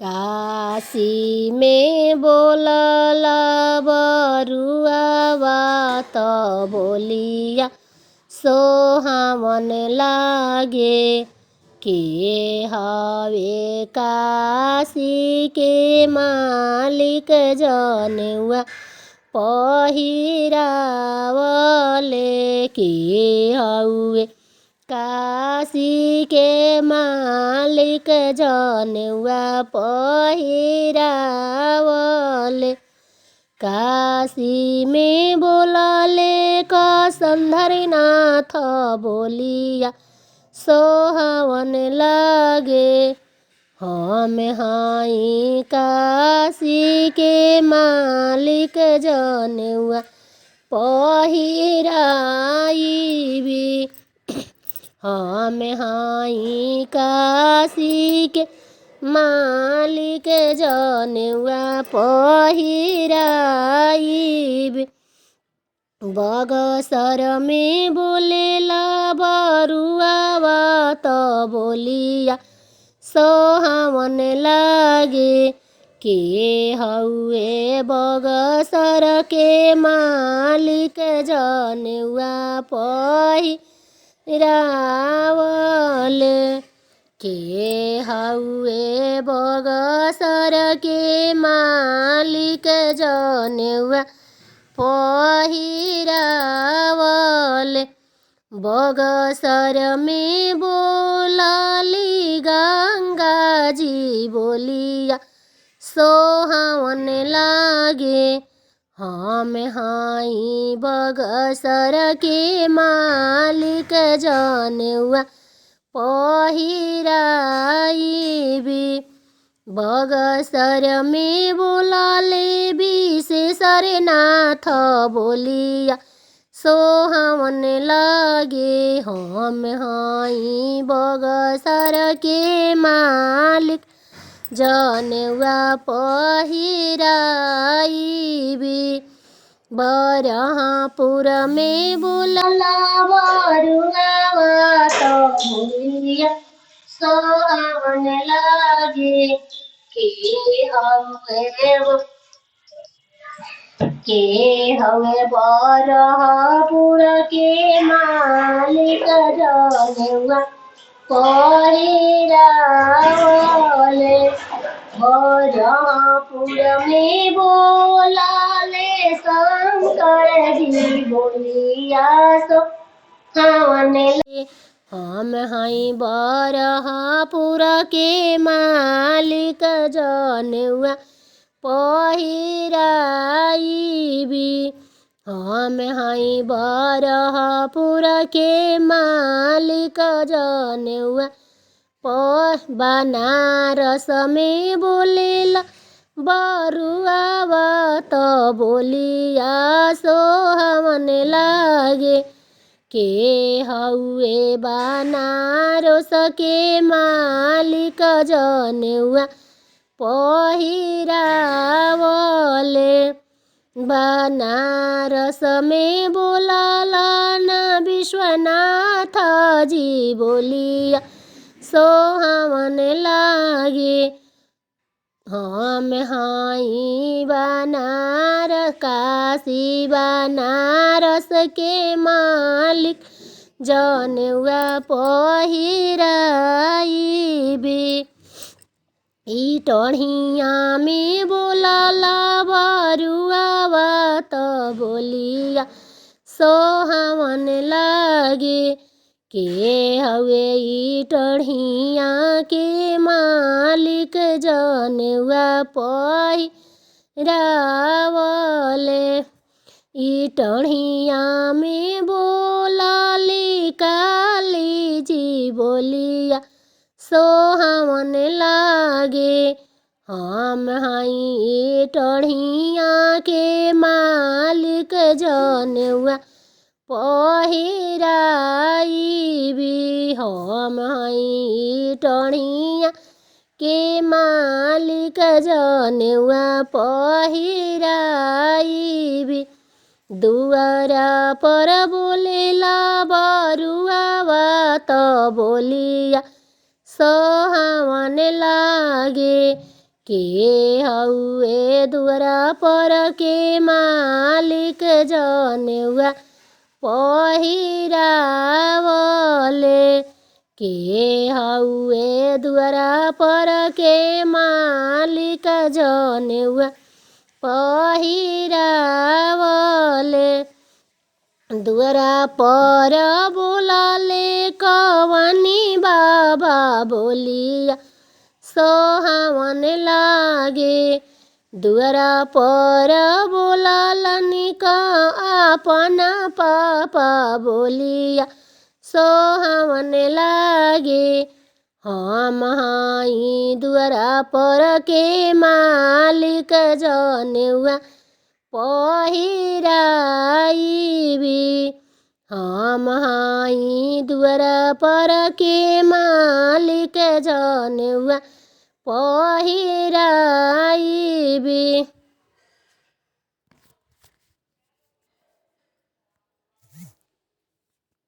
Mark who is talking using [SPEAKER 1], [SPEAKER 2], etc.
[SPEAKER 1] काशी में बोलल बरुआ बात बोलिया सोहावन लागे। के हवे काशी के मालिक जनेउआ पहिरावले। के हवे काशी के मालिक जनेउआ पहिरावले। काशी में बोलले कसंधरनाथ बोलिया सोहावन लागे। हम हई काशी के मालिक जनेउआ पहिराइबी। हम हई काशी के मालिक जनेउआ पहिराइबी। बगसर में बोलेला बरुआ बात बोलिया सोहावन लागे। के हउए बगसर के मालिक जनेउआ पहिरावले। के हउए बगसर के मालिक जनेउआ पहिरावले। बगसर में बोलली गंगा जी बोलिया सोहावन लागे। हम हई बगसर के मालिक जनेउआ पहिराइबी। बगसर में बोलले विशेषरनाथ बोलिया सोहावन लागे। हम हई बगसर के मालिक जनेउआ पहिराइबी। बरहपुर में बोलला बरुआ बात बोलिया सोहावन लागे। के हवे बरहपुर के मालिक जनेउआ पहिरावले। बरहपुर में बोलले शंकर जी बोलिया सोहावन लागे। हम हई बरहपुर के मालिक जनेउआ पहिराइबी। हम हई बरहपुर के मालिक जनेउआ बनारस में बोलेला बरुआ बात बोलिया सोहावन लागे। के हउए बनारस के मालिक जनेउआ पहिरावले। बनारस में बोलला न विश्वनाथ जी बोलिया सोहावन लागे। हम हई काशी बनारस के मालिक जनेउआ पहिराइबी। इटढ़िया में बोलला बरुआ बात बोलिया सोहावन लागे। के हवे इटढ़िया के मालिक जनेउआ पहिरावले। इटढ़िया में बोलली काली जी बोलिया सोहावन लागे। हम हई इटढ़िया के मालिक जनेउआ पहिराइबी। हम हई इटढ़िया के मालिक जनेउआ पहिराइबी। दुआरा पर बोलेला बरुआ बात बोलिया सोहावन लागे। के हउए दुअरा पर के मालिक जनेउआ पहिरावले। के हउए दुअरा पर के मालिक जनेउआ पहिरावले। दुअरा पर बोलाले कवनी बाबा बोलिया सोहावन लागे। दुअरा पर बोलालनी का अपना पापा बोलिया सोहावन लागे। हम हाई दुअरा पर के मालिक जनेउआ पहिराइबी। हम हाई दुअरा पर के मालिक जनेउआ पहिरा